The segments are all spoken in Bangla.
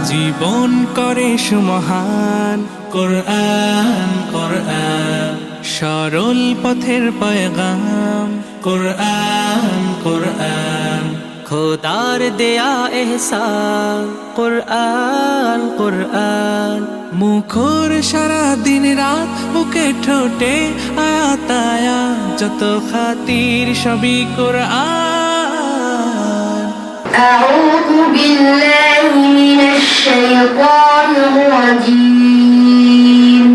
জীবন করে সুমহান কোরআন কোরআন, সরল পথের পয়গাম কোরআন কোরআন, খোদার দেয়া এহসান কোরআন কোরআন, মুখর সারা দিন রাত বুকে ঠোঁটে আয়াত আয়াত, যত খাতির সবই কোরআন। أعوذ بالله من الشيطان الرجيم.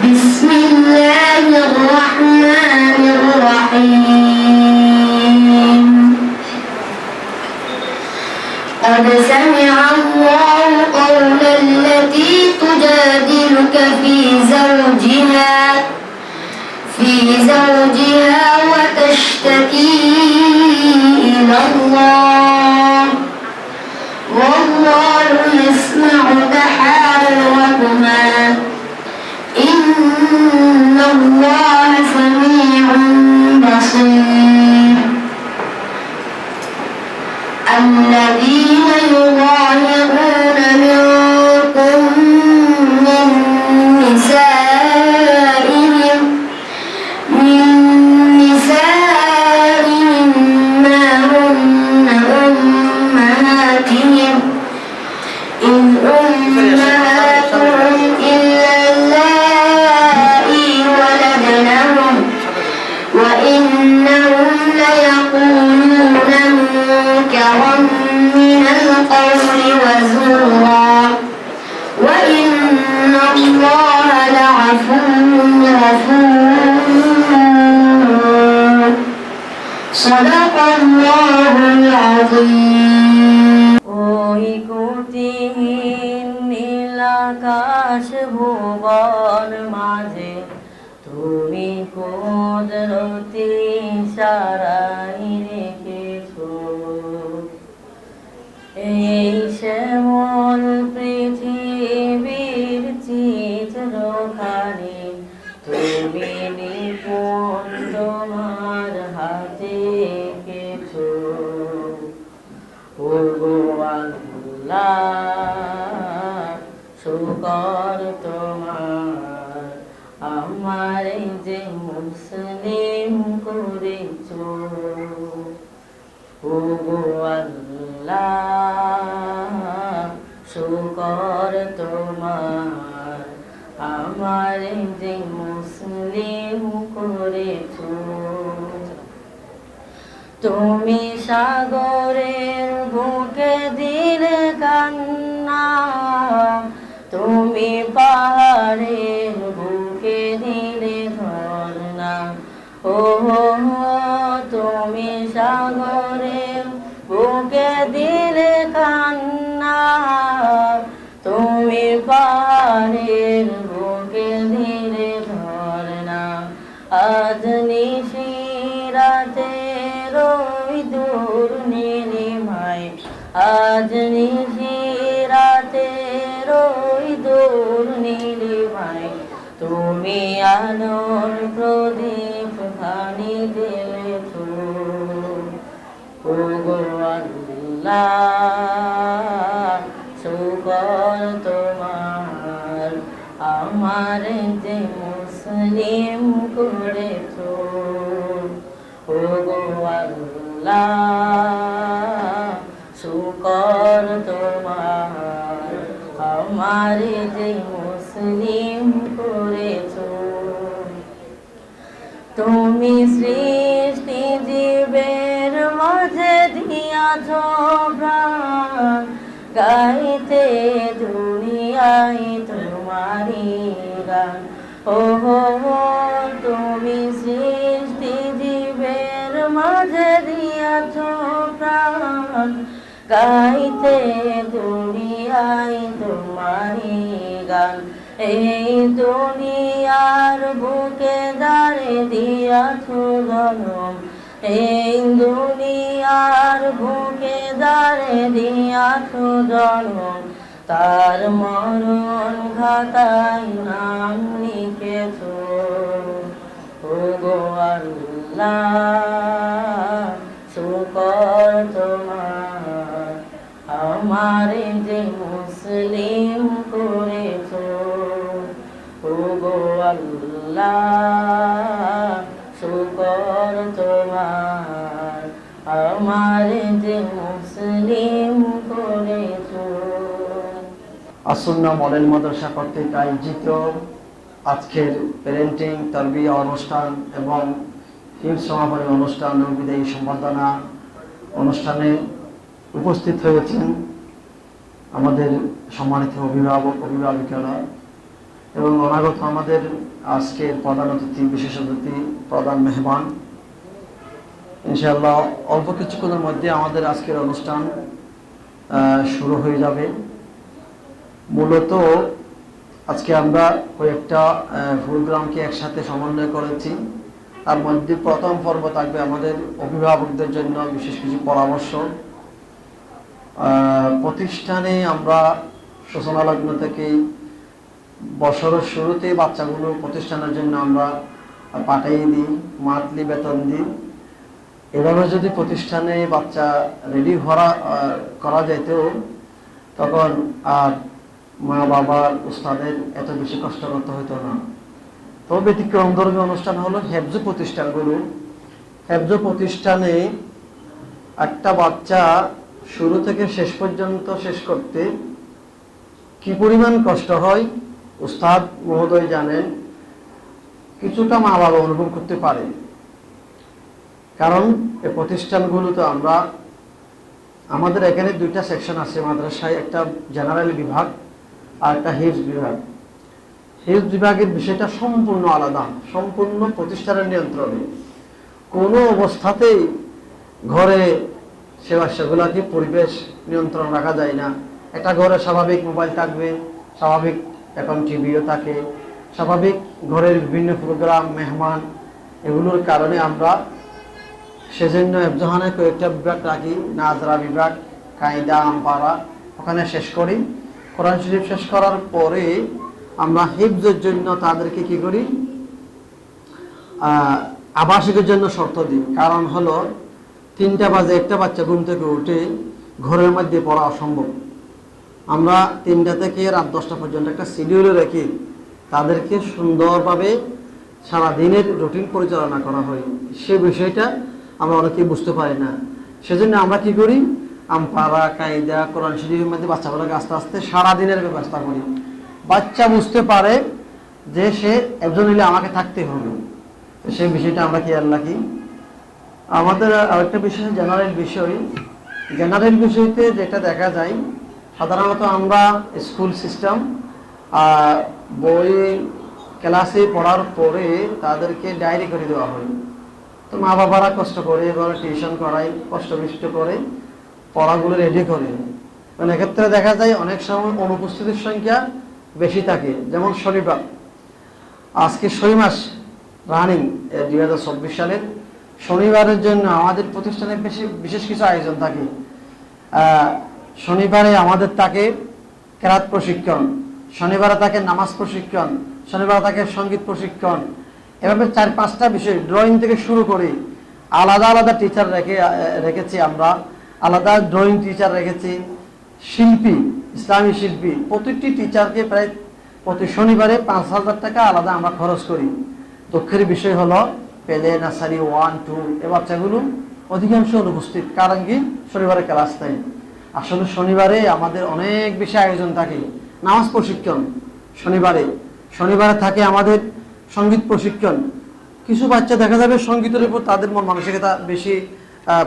بسم الله الرحمن الرحيم. قد سمع الله قول التي تجادلك في زوجها وتشتكي إلى الله والله يسمع تحاوركما إن الله سميع بصير. الذين يظاهرون منكم من نسائهم ما هن أمهاتهم إن أمهاتهم إلا اللائي ولدنهم وإنهم ليقولون منكرا من القول وزورا وإن الله لعفو غفور. صدق الله العظيم. ওই কুটিহীন নীল আকাশ ভুবন মাঝে তুমি কুদরতি ইশারায় রেখেছো, এই শ্যামল পৃথিবীর চিত্রখানি তুমি নিপুণ তোমার হাতে এঁকেছো। ওগো আল্লাহ শুকর তোমার, আমার যে মুসলিম করেছো। ওগো আল্লাহ শুকর তোমার, আমার যে মুসলিম করেছো। তুমি সাগরের বুকে দিলে কান্না, তুমি পাহাড়ের বুকে দিলে ঝর্ণা। ও তুমি সাগরের বুকে দিলে কান্না, তুমি পাহাড়ের বুকে দিলে ঝর্ণা। আজ নিশিরাতে রই দূর নীলিমায়, আজ নিশিরাতে রই দূর নীলিমায়, তুমি আলোর প্রদীপ খানি দিলেছো। ওগো আল্লাহ শুকর তোমার, আমার যে মুসলিম করেছো। ওগো আল্লাহ শুকর তোমার, আমার যে মুসলিম করেছো। তুমি সৃষ্টি জীবের মাঝে দিয়াছো প্রাণ, গাইতে দুনিয়ায় তোমারি গান। ও তুমি সৃষ্টি জীবের মাঝে দিয়াছো প্রাণ, গাইতে দুনিয়া গাই তোমারি গান। এই দুনিয়ার বুকে দাঁড়ে দিয়াছো জনম, এই দুনিয়ার বুকে দাঁড়ে দিয়াছো জনম, তার মরণ খাতায় নাম লিখেছো। ওগো আল্লাহ শুকর তোমার, আমারে যে মুসলিম করেছো। ওগো আল্লাহ শুকর তোমার, আমারে যে মুসলিম করেছো। আসুন্নাহ মডেল মাদ্রাসা কর্তৃক আয়োজিত আজকের প্যারেন্টিং তারবিয়া অনুষ্ঠান এবং হিফজ সমাপনী অনুষ্ঠান ও বিদায়ী সম্বর্ধনা অনুষ্ঠানে উপস্থিত হয়েছেন আমাদের সম্মানিত অভিভাবক অভিভাবিকারা এবং অনাগত আমাদের আজকের প্রধান অতিথি, বিশেষ অতিথি, প্রধান মেহমান। ইনশাআল্লাহ অল্প কিছুক্ষণের মধ্যে আমাদের আজকের অনুষ্ঠান শুরু হয়ে যাবে। মূলত আজকে আমরা কয়েকটা প্রোগ্রামকে একসাথে সমন্বয় করেছি। তার মধ্যে প্রথম পর্ব থাকবে আমাদের অভিভাবকদের জন্য বিশেষ কিছু পরামর্শ। প্রতিষ্ঠানে আমরা সূচনা লগ্ন থেকে বছরের শুরুতে বাচ্চাগুলো প্রতিষ্ঠানের জন্য আমরা পাঠিয়ে দিই, মান্থলি বেতন দিই। এভাবে যদি প্রতিষ্ঠানে বাচ্চা রেডি করা যেত তখন আর মা বাবার উস্তাদের এত বেশি কষ্ট করতে হতো না। তো ব্যতিক্রম ধর্মীয় অনুষ্ঠান হলো হেফজ প্রতিষ্ঠানগুলো। হেফজ প্রতিষ্ঠানে একটা বাচ্চা শুরু থেকে শেষ পর্যন্ত শেষ করতে কি পরিমাণ কষ্ট হয় উস্তাদ মহোদয় জানেন। কিছুটা মা বাবা অনুভব করতে পারে, কারণ এই প্রতিষ্ঠানগুলোতে আমাদের এখানে দুইটা সেকশন আছে মাদ্রাসায়, একটা জেনারেল বিভাগ আর একটা হিফজ বিভাগ। হিফজ বিভাগের বিষয়টা সম্পূর্ণ আলাদা, সম্পূর্ণ প্রতিষ্ঠানের নিয়ন্ত্রণে। কোনো অবস্থাতেই ঘরে সেগুলাকে পরিবেশ নিয়ন্ত্রণ রাখা যায় না। একটা ঘরে স্বাভাবিক মোবাইল থাকবে, স্বাভাবিক এখন টিভিও থাকে, স্বাভাবিক ঘরের বিভিন্ন প্রোগ্রাম, মেহমান, এগুলোর কারণে আমরা সেজন্য হেফজখানে কয়েকটা বিভাগ রাখি। নাজরা বিভাগ, কায়দা, আমপারা, ওখানে শেষ করি। কোরআন শরীফ শেষ করার পরে আমরা হিফজের জন্য তাদেরকে কি করি, আবাসিকের জন্য শর্ত দিই। কারণ হলো 3টা বাজে একটা বাচ্চা ঘুম থেকে উঠে ঘরের মধ্যে পড়া অসম্ভব। আমরা 3টা থেকে রাত 10টা পর্যন্ত একটা শিডিউলে রেখে তাদেরকে সুন্দরভাবে সারাদিনের রুটিন পরিচালনা করা হয়। সে বিষয়টা আমরা অনেকেই বুঝতে পারি না। সেজন্য আমরা কি করি, আমপারা, কায়দা, কোরআন শরীফের মধ্যে বাচ্চাগুলোকে আস্তে আস্তে সারাদিনের ব্যবস্থা করি। বাচ্চা বুঝতে পারে যে সে একজন হলে আমাকে থাকতে হবে, সেই বিষয়টা আমরা খেয়াল রাখি। আমাদের আরেকটা বিষয় জেনারেল বিষয়। জেনারেল বিষয়তে যেটা দেখা যায়, সাধারণত আমরা স্কুল সিস্টেম বই ক্লাসে পড়ার পরে তাদেরকে ডায়েরি করে দেওয়া হয়। তো মা বাবারা কষ্ট করে এবার টিউশন করাই, কষ্ট বিষ্ট করে পড়াগুলো রেডি করে। মানে এক্ষেত্রে দেখা যায় অনেক সময় অনুপস্থিতির সংখ্যা বেশি থাকে। যেমন শনিবার, আজকে 6 মাস রানিং 2024 সালের শনিবারের জন্য আমাদের প্রতিষ্ঠানে বিশেষ কিছু আয়োজন থাকে। শনিবারে আমাদের থাকে কেরাত প্রশিক্ষণ, শনিবারে থাকে নামাজ প্রশিক্ষণ, শনিবারে থাকে সঙ্গীত প্রশিক্ষণ। এভাবে 4-5টা বিষয়, ড্রয়িং থেকে শুরু করে আলাদা আলাদা টিচার রেখেছি আমরা, আলাদা ড্রয়িং টিচার রেখেছি, শিল্পী, ইসলামী শিল্পী। প্রতিটি টিচারকে প্রায় প্রতি শনিবারে 5,000 টাকা আলাদা আমরা খরচ করি। দুঃখের বিষয় হলো পেলে, নার্সারি 1, 2 এ বাচ্চাগুলো অধিকাংশ অনুপস্থিত। কারণ কি, শনিবারে ক্লাস নেই। আসলে শনিবারে আমাদের অনেক বেশি আয়োজন থাকে। নামাজ প্রশিক্ষণ শনিবারে থাকে আমাদের সঙ্গীত প্রশিক্ষণ। কিছু বাচ্চা দেখা যাবে সঙ্গীতের উপর তাদের মন মানসিকতা বেশি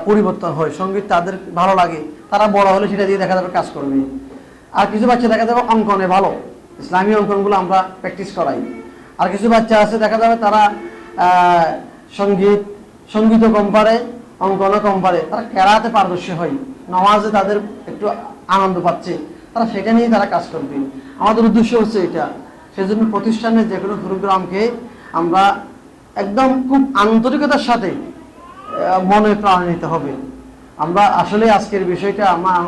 পরিবর্তন হয়, সঙ্গীত তাদের ভালো লাগে, তারা বড় হলে সেটা দিয়ে দেখা যাবে কাজ করবে। আর কিছু বাচ্চা দেখা যাবে অঙ্কনে ভালো, ইসলামী অঙ্কনগুলো আমরা প্র্যাকটিস করাই। আর কিছু বাচ্চা আছে দেখা যাবে তারা সঙ্গীতও কম পারে, অঙ্কনও কম পারে, তারা কেরাতে পারদর্শী হয়, নামাজে তাদের একটু আনন্দ পাচ্ছে, তারা সেটা নিয়ে তারা কাজ করবে। আমাদের উদ্দেশ্য হচ্ছে এটা। সেজন্য প্রতিষ্ঠানের যে কোনো প্রোগ্রামকে আমরা একদম খুব আন্তরিকতার সাথে মনে প্রাণ নিতে হবে। আমরা আসলে আজকের বিষয়টা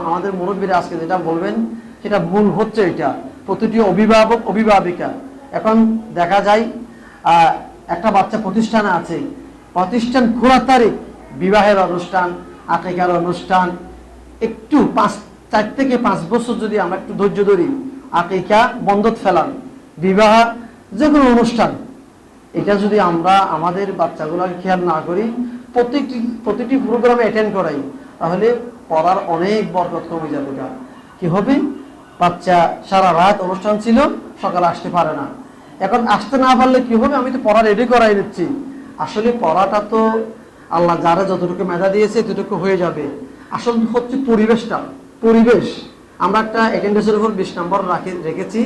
আমাদের মুরব্বীরা আজকে যেটা বলবেন সেটা মূল হচ্ছে এটা, প্রতিটি অভিভাবক অভিভাবিকা। এখন দেখা যায় একটা বাচ্চা প্রতিষ্ঠানে আছে, প্রতিষ্ঠান খোলার তারিখ, বিবাহের অনুষ্ঠান, আকিকার অনুষ্ঠান, একটু 4 থেকে 5 বছর যদি আমরা একটু ধৈর্য ধরি, আকিকা বন্ধত ফেলান, বিবাহ, যে কোনো অনুষ্ঠান, এটা যদি আমরা আমাদের বাচ্চাগুলোকে খেয়াল না করি, প্রতিটি প্রোগ্রামে অ্যাটেন্ড করাই, তাহলে পড়ার অনেক বরকত কমে যাবে। কি হবে, বাচ্চা সারা রাত অনুষ্ঠান ছিল, সকালে আসতে পারে না। এখন আসতে না পারলে কি হবে, আমি তো পড়া রেডি করাই দিচ্ছি। আসলে পড়াটা তো আল্লাহ যারা যতটুকু মেধা দিয়েছে ততটুকু হয়ে যাবে। আসল হচ্ছে পরিবেশটা, পরিবেশ। আমরা একটা অ্যাটেন্ডেন্সের উপর 20 নম্বর রেখেছি,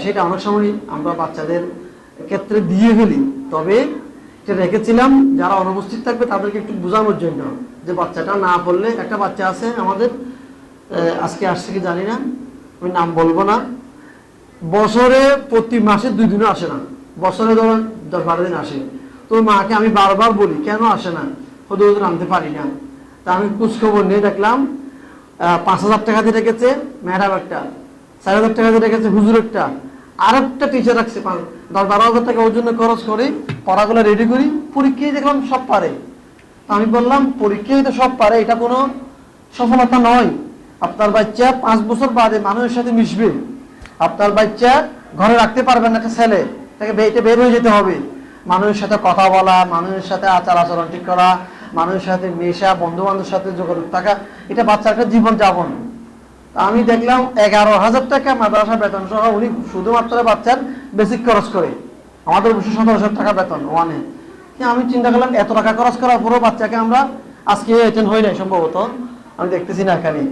সেটা অনেক সময় আমরা বাচ্চাদের ক্ষেত্রে দিয়ে ফেলি। তবে এটা রেখেছিলাম যারা অনুপস্থিত থাকবে তাদেরকে একটু বোঝানোর জন্য, যে বাচ্চাটা না পড়লে, একটা বাচ্চা আছে আমাদের, আজকে আসছে কি জানি না, আমি নাম বলবো না, বছরে প্রতি মাসে 2 দিনও আসে না, বছরে ধরুন 10-12 দিন আসে। তো মাকে আমি বারবার বলি কেন আসে না, হুজুর আনতে পারি না। তা আমি খোঁজখবর নিয়ে দেখলাম 5,000 টাকা দিয়ে রেখেছে ম্যাডাম একটা, 4,000 টাকা দিয়ে রেখেছে হুজুর একটা, আর একটা টিচার রাখছে 10-12,000 টাকা ওর জন্য খরচ করে পড়াগুলো রেডি করি। পরীক্ষায় দেখলাম সব পারে। আমি বললাম পরীক্ষায় তো সব পারে, এটা কোনো সফলতা নয়। আপনার বাচ্চা 5 বছর বাদে মানুষের সাথে মিশবে, আপনার বাচ্চা ঘরে রাখতে পারবেন না, একটা ছেলে, তাকে বের হয়ে যেতে হবে, মানুষের সাথে কথা বলা, মানুষের সাথে আচার আচরণ ঠিক করা, মানুষের সাথে মেশা, বন্ধু বান্ধবের সাথে যোগাযোগ থাকা, এটা বাচ্চার একটা জীবন যাপন। আমি দেখলাম 11,000 টাকা মাদ্রাসা বেতন সহ উনি শুধুমাত্র বাচ্চার বেসিক খরচ করে, আমাদের 17,000 টাকা বেতন ওয়ানে। আমি চিন্তা করলাম এত টাকা খরচ করার পরও বাচ্চাকে আমরা আজকে অ্যাটেন্ড হই নাই, সম্ভবত আমি দেখতেছি না, এখানে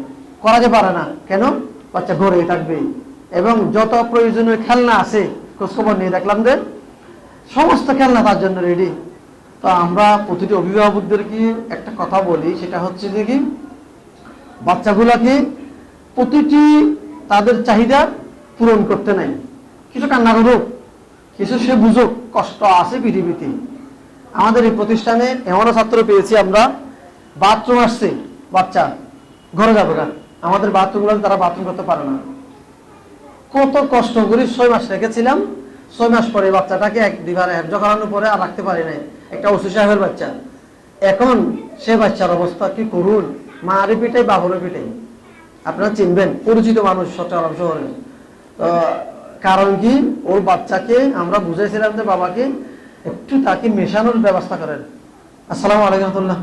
করা যে পারে না কেন, বাচ্চা ঘরেই থাকবে। এবং যত প্রয়োজনীয় খেলনা আছে খোঁজখবর নিয়ে দেখলাম যে সমস্ত খেলনা তার জন্য রেডি। তো আমরা প্রতিটি অভিভাবকদেরকে একটা কথা বলি, সেটা হচ্ছে যে কি, বাচ্চাগুলাকে প্রতিটি তাদের চাহিদা পূরণ করতে নাই, কিছু কান্না করুক, কিছু সে বুঝুক, কষ্ট আছে পৃথিবীতে। আমাদের এই প্রতিষ্ঠানে এমনও ছাত্র পেয়েছি আমরা, বাথরুম আসছে, বাচ্চা ঘরে যাবে না, আমাদের বাথরুমগুলো তারা বাথরুম করতে পারে না। কত কষ্ট করে 6 মাস রেখেছিলাম, 6 মাস পরে বাচ্চাটাকে 1-2 বার হেফজ করানোর পরে আর রাখতে পারি নাই, একটা ওসি সাহেবের বাচ্চা। এখন সে বাচ্চার অবস্থা কি করুন, মারে পিটাই বাবুরে পিটাই, আপনারা চিনবেন, পরিচিত মানুষ চট্টগ্রাম শহরে। তো কারণ কি, ওর বাচ্চাকে আমরা বুঝাইছিলাম যে বাবাকে একটু তাকে মেশানোর ব্যবস্থা করেন। আসসালামু আলাইকুম রহমতুল্লাহ।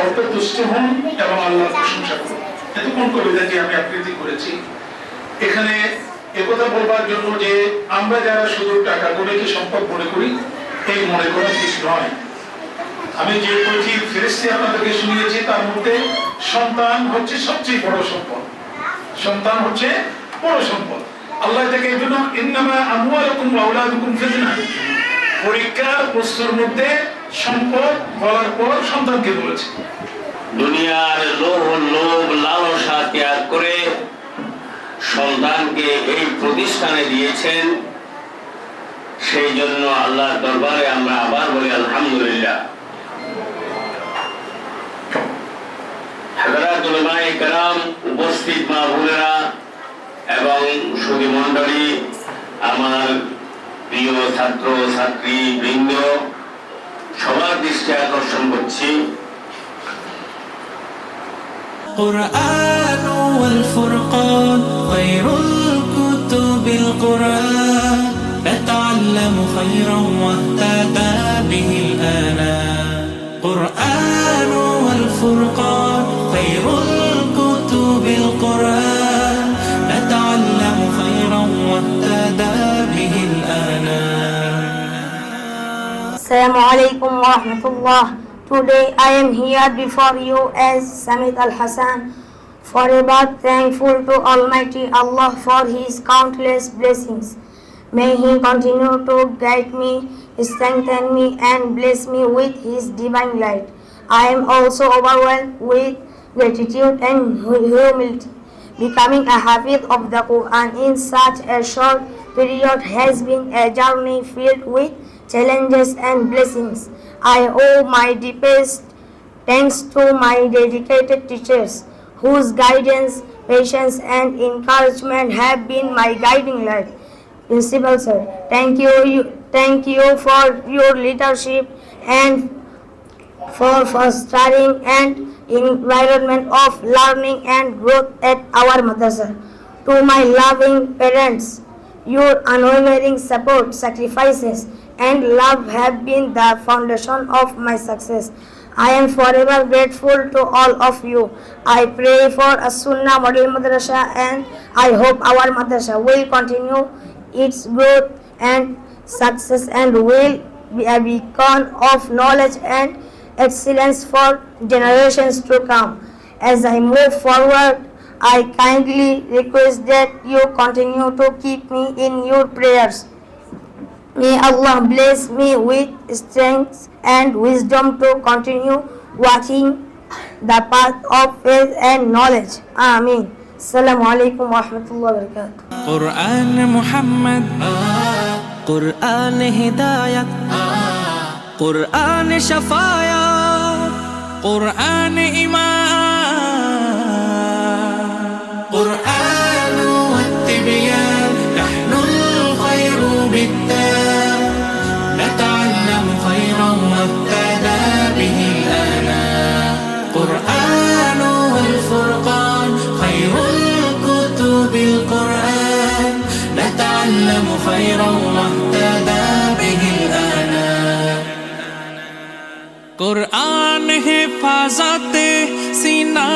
অল্প তুষ্ট হন এবং আল্লাহর প্রশংসা করুন। এতক্ষণ কবিতাটি আমি আবৃত্তি করেছি এখানে একথা বলবার জন্য যে আমরা যারা শুধু টাকা করিকে সম্পদ মনে করি, এই মনে করা ঠিক নয়। আমি যে কয়েকটি ফেরেশতা আপনাদেরকে শুনিয়েছি তার মধ্যে সন্তান হচ্ছে সবচেয়ে বড় সম্পদ, সন্তান হচ্ছে বড় সম্পদ। আল্লাহ থেকে এই জন্য ইন্নামা আমওয়ালুকুম ওয়া আওলাদুকুম ফিতনা, পরীক্ষার প্রশ্নের মধ্যে সম্পদ বলার পর সন্তানকে বলেছে। দুনিয়ার লোভ লালসা ত্যাগ করে সন্তানকে এই প্রতিষ্ঠানে দিয়েছেন, সেই জন্য আল্লাহর দরবারে আমরা আবার বলি আলহামদুলিল্লাহ। হযরত উলামায়ে কেরাম, উপস্থিত মা বোনেরা এবং সুধী মণ্ডলী, আমার প্রিয় ছাত্র ছাত্রী বৃন্দ, সবার দৃষ্টি আকর্ষণ করছি القرآن والفرقان خير الكتب القرآن نتعلم خيرا واهتدى به الآنام القرآن والفرقان خير الكتب القرآن نتعلم خيرا واهتدى به الآنام. Assalamu alaikum wa rahmatullah. Today I am here before you as Samit Al-Hassan, forever thankful to Almighty Allah for His countless blessings. May He continue to guide me, strengthen me and bless me with His divine light. I am also overwhelmed with gratitude and humility. Becoming a Hafiz of the Quran in such a short period has been a journey filled with challenges and blessings. I owe my deepest thanks to my dedicated teachers, whose guidance, patience, and encouragement have been my guiding light. Principal sir, thank you for your leadership and for fostering an environment of learning and growth at our madrasa. To my loving parents, your unwavering support, sacrifices, and love have been the foundation of my success. I am forever grateful to all of you. I pray for a Sunnah Model Madrasa, and I hope our madrasa will continue its growth and success and will be a beacon of knowledge and excellence for generations to come. As I move forward, I kindly request that you continue to keep me in your prayers. May Allah bless me with strength and wisdom to continue walking the path of faith and knowledge. Ameen. Assalamu alaikum wa rahmatullahi wa barakatuh. قرآن محمد قرآن هداية قرآن شفاعة قرآن إيمان قرآن والتبيان نحن الخير بالتام نتعلم خيرا واهتدى به الآنام قرآن والفرقان خير الكتب القرآن نتعلم خيرا واهتدى به الآنام قرآن হেফাজতে সিনা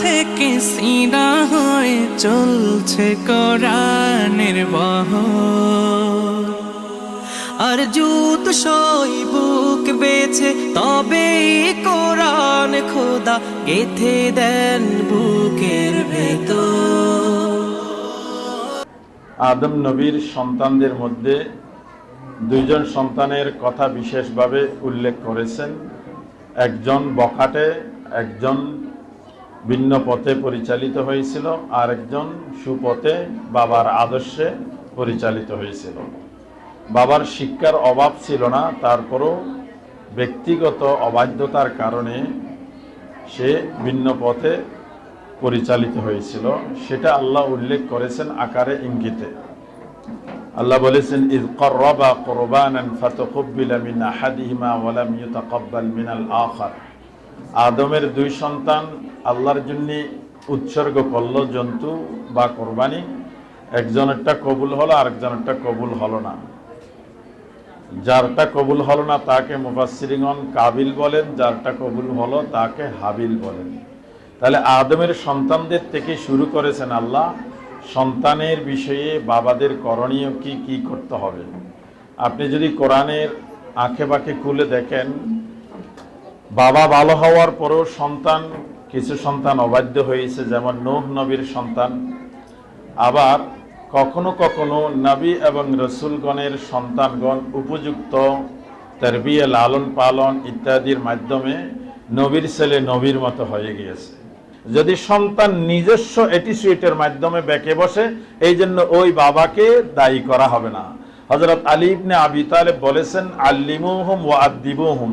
থেকে সিনা হয়ে চলছে কোরআনের বহর আর জুত সই বুক বেছে তবে কোরআন খোদা গেথে দেন বুকের ভেতর। আদম নবীর সন্তানদের মধ্যে দুইজন সন্তানের কথা বিশেষভাবে উল্লেখ করেছেন। একজন বখাটে, একজন ভিন্ন পথে পরিচালিত হয়েছিল, আর একজন সুপথে বাবার আদর্শে পরিচালিত হয়েছিল। বাবার শিক্ষার অভাব ছিল না, তারপরও ব্যক্তিগত অবাধ্যতার কারণে সে ভিন্ন পথে পরিচালিত হয়েছিল। সেটা আল্লাহ উল্লেখ করেছেন আকারে ইঙ্গিতে। আল্লাহ বলেছেন, ইয ক্বাররাবা কুরবানান ফাতাকাব্বালা মিন আহাদিহিমা ওয়া লাম ইউতাকাব্বাল মিনাল আখার। আদমের দুই সন্তান আল্লাহর জন্য উৎসর্গ করলো জন্তু বা কোরবানি, একজনেরটা কবুল হলো, আরেকজনেরটা কবুল হলো না। যারটা কবুল হলো না তাকে মুফাসসিরিনগণ কাবিল বলেন, যারটা কবুল হলো তাকে হাবিল বলেন। তাহলে আদমের সন্তানদের থেকে শুরু করেছেন আল্লাহ সন্তানের বিষয়ে বাবাদের করণীয় কি কি করতে হবে। আপনি যদি কোরআনের আঁখে বাঁকে খুলে দেখেন, বাবা ভালো হওয়ার পরেও সন্তান, কিছু সন্তান অবাধ্য হয়েছে, যেমন নূহ নবীর সন্তান। আবার কখনো কখনো নবী এবং রসুলগণের সন্তানগণ উপযুক্ত তারবিয়া, লালন পালন ইত্যাদির মাধ্যমে নবীর ছেলে নবীর মতো হয়ে গিয়েছে। যদি সন্তান নিজস্ব অ্যাটিটিউডের মাধ্যমে বেঁকে বসে, এই জন্য ওই বাবাকে দায়ী করা হবে না। হযরত আলী ইবনে আবি তালেব বলেছেন, আল্লিমুহুম ওয়া আদ্দিবুহুম,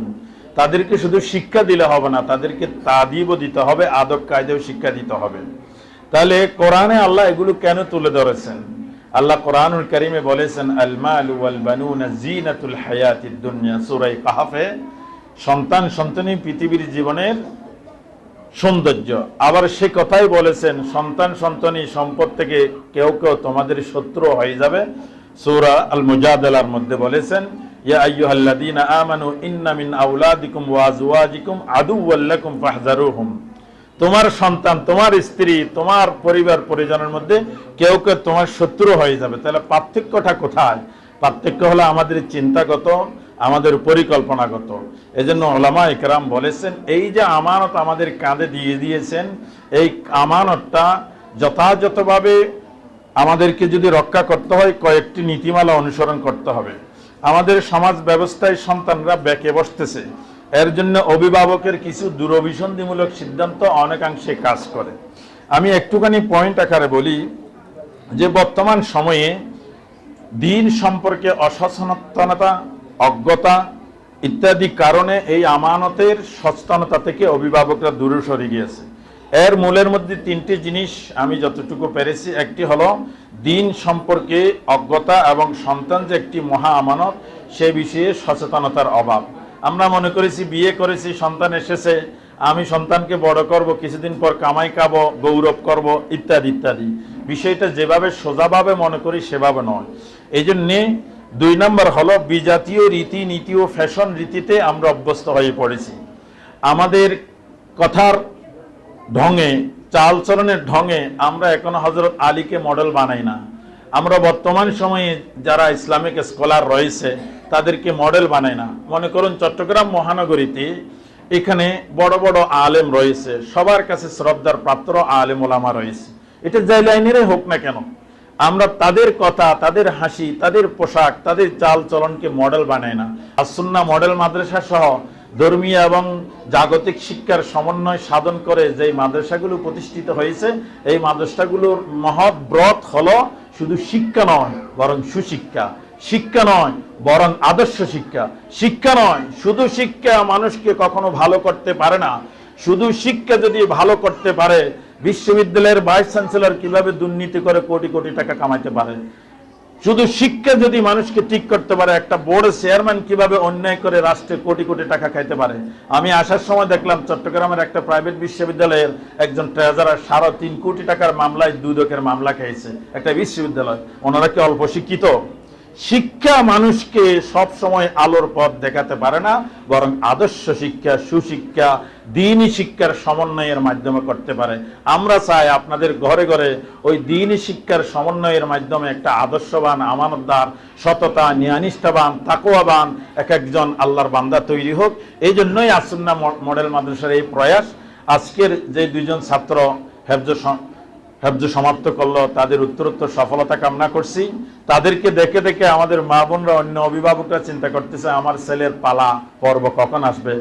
তাদেরকে শুধু শিক্ষা দিলে হবে না, তাদেরকে তাদিবও দিতে হবে, আদব কায়দাও শিক্ষা দিতে হবে। তাহলে কোরআনে আল্লাহ এগুলো কেন তুলে ধরেছেন? আল্লাহ কোরআনুল কারীমে বলেছেন, আল মালু ওয়াল বানুনা জিনাতুল হায়াতিদ দুনিয়া, সূরা কাহফে, সন্তান সন্ততি পৃথিবীর জীবনের সৌন্দর্য। আবার সে কথাই বলেছেন, সন্তান সন্ততি সম্পদ থেকে কেউ কেউ তোমাদের শত্রু হয়ে যাবে। সূরা আল মুজাদালার মধ্যে বলেছেন, ইয়া আইয়ুহাল্লাযীনা আমানু ইন্না মিন আওলাদিকুম ওয়া আজওয়াজিকুম আদুওয়াল লাকুম ফাহযারুহুম, তোমার সন্তান, তোমার স্ত্রী, তোমার পরিবার পরিজনের মধ্যে কেউ কেউ তোমার শত্রু হয়ে যাবে। তাহলে পার্থক্যটা কোথায়? পার্থক্য হলো আমাদের চিন্তাগত, আমাদের পরিকল্পনাগত। এজন্য উলামা ইকরাম বলেছেন, এই যে আমানত আমাদের কাঁধে দিয়ে দিয়েছেন, এই আমানতটা যথাযথভাবে আমাদেরকে যদি রক্ষা করতে হয়, কয়েকটি নীতিমালা অনুসরণ করতে হবে। আমাদের সমাজ ব্যবস্থায় সন্তানরা বেঁকে বসতেছে, এর জন্য অভিভাবকের কিছু দূরভিসন্ধিমূলক সিদ্ধান্ত অনেকাংশে কাজ করে। আমি একটুখানি পয়েন্ট আকারে বলি যে বর্তমান সময়ে দিন সম্পর্কে অসচেতনতা, অজ্ঞতা ইত্যাদি কারণে এই আমানতের সচেতনতা থেকে অভিভাবকরা দূরে সরে গিয়েছে। এর মূলের মধ্যে তিনটি জিনিস আমি যতটুকু পেরেছি। একটি হলো দিন সম্পর্কে অজ্ঞতা এবং সন্তান যে একটি মহা আমানত সে বিষয়ে সচেতনতার অভাব। আমরা মনে করেছি বিয়ে করেছি, সন্তান এসেছে, আমি সন্তানকে বড় করব, কিছুদিন পর কামাই খাবো, গৌরব করব ইত্যাদি ইত্যাদি। বিষয়টা যেভাবে সোজাভাবে মনে করি সেভাবে নয়। এই জন্যে 2 নম্বর হলো বিজাতীয় রীতি নীতি ও ফ্যাশন রীতিতে আমরা অভ্যস্ত হয়ে পড়েছি। আমাদের কথার ঢঙে, চালচলনের ঢঙে আমরা এখনো হযরত আলীকে মডেল বানাই না। আমরা বর্তমান সময়ে যারা ইসলামিক স্কলার রয়েছে তাদেরকে মডেল বানাই না। মনে করুন চট্টগ্রাম মহানগরীতে এখানে বড় বড় আলেম রয়েছে, সবার কাছে শ্রদ্ধার পাত্র আলেম ওলামা রয়েছে, এটা যে লাইনেরই হোক না কেন, আমরা তাদের কথা, তাদের হাসি, তাদের পোশাক, তাদের চাল চলনকে মডেল বানাই না। আস-সুন্নাহ মডেল মাদ্রাসা সহ ধর্মীয় এবং জাগতিক শিক্ষার সমন্বয় সাধন করে যে মাদ্রাসাগুলো প্রতিষ্ঠিত হয়েছে, এই মাদ্রাসাগুলোর মহৎ ব্রত হলো শুধু শিক্ষা নয় বরং সুশিক্ষা, শিক্ষা নয় বরং আদর্শ শিক্ষা, শিক্ষা নয় শুধু শিক্ষা মানুষকে কখনো ভালো করতে পারে না। শুধু শিক্ষা যদি ভালো করতে পারে, বিশ্ববিদ্যালয়ের ভাইস চ্যান্সেলর কিভাবে দুর্নীতি করে কোটি কোটি টাকা কামাইতে পারে। শুধু শিক্ষা যদি মানুষকে ঠিক করতে পারে, একটা বোর্ডের চেয়ারম্যান কিভাবে অন্যায় করে রাষ্ট্রে কোটি কোটি টাকা খাইতে পারে। আমি আসার সময় দেখলাম চট্টগ্রামের একটা প্রাইভেট বিশ্ববিদ্যালয়ের একজন ট্রেজারার 3.5 কোটি টাকার মামলায় দুদকের মামলা খেয়েছে একটা বিশ্ববিদ্যালয়। ওনারা কি অল্প শিক্ষিত? শিক্ষা মানুষকে সব সময় আলোর পথ দেখাতে পারে না, বরং আদর্শ শিক্ষা, সুশিক্ষা, দ্বীনি শিক্ষার সমন্বয়ের মাধ্যমে করতে পারে। আমরা চাই আপনাদের ঘরে ঘরে ওই দ্বীনি শিক্ষার সমন্বয়ের মাধ্যমে একটা আদর্শবান, আমানতদার, সততা, ন্যায়নিষ্ঠাবান, তাকওয়াবান এক একজন আল্লাহর বান্দা তৈরি হোক। এই জন্যই আস-সুন্নাহ মডেল মাদ্রাসার এই প্রয়াস। আজকের যে 2 জন ছাত্র হেফজ সমাপ্ত করলো, তাদের উত্তরোত্তর সফলতা কামনা করছি। তাদেরকে দেখে দেখে আমাদের মা বোনরা, অন্য অভিভাবকরা চিন্তা করতেছে আমার ছেলের পালা পর্ব কখন আসবে।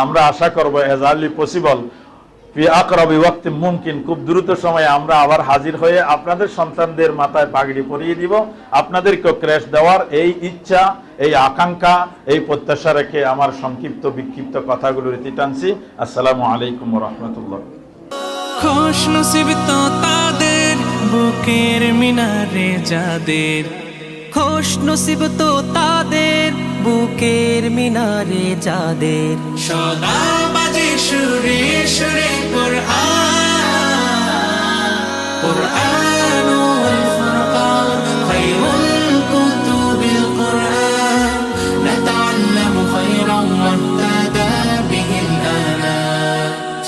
আমরা আশা করবো এজ আর্লি পসিবল, ফি আকরাবি ওয়াক্তি মুমকিন, খুব দ্রুত সময়ে আমরা আবার হাজির হয়ে আপনাদের সন্তানদের মাথায় পাগড়ি পরিয়ে দিব। আপনাদেরকেও ক্রেশ দেওয়ার এই ইচ্ছা, এই আকাঙ্ক্ষা, এই প্রত্যাশা রেখে আমার সংক্ষিপ্ত বিক্ষিপ্ত কথাগুলোর ইতি টানছি। আসসালামু আলাইকুম ওয়া রাহমাতুল্লাহ। খুশ নসিব তো তাদের বুকের মিনারে যাদের, খুশ নসিব তো তাদের বুকের মিনারে যাদের, সদা বাজে সুরে সুরে কুরআন ওয়াল ফুরকান, খায়রুল কুতুবিল কুরআন, নাতাআল্লামু খায়রান ওয়াহতাদা বিহিল আনা।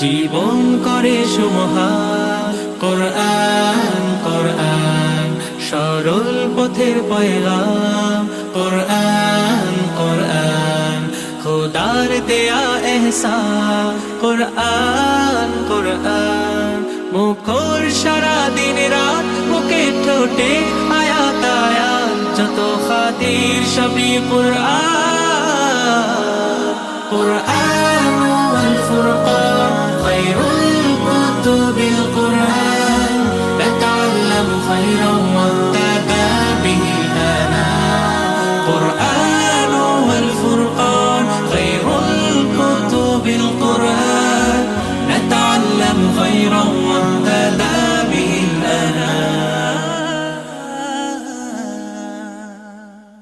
জীবন করে সুমহান কোরআন, কোরআন সরল পথের পয়গাম, কোরআন কোরআন খোদার দেয়া এহসান, কোরআন কোরআন মুখর সারা দিন রাত, মুখে ঠোঁটে আয়াত আয়াত, যত খাতির সবই কোরআন, কোরআন ওয়াল ফুরকান, খায়রুল কুতুবিল কুরআন, নাতাআল্লামু খায়রান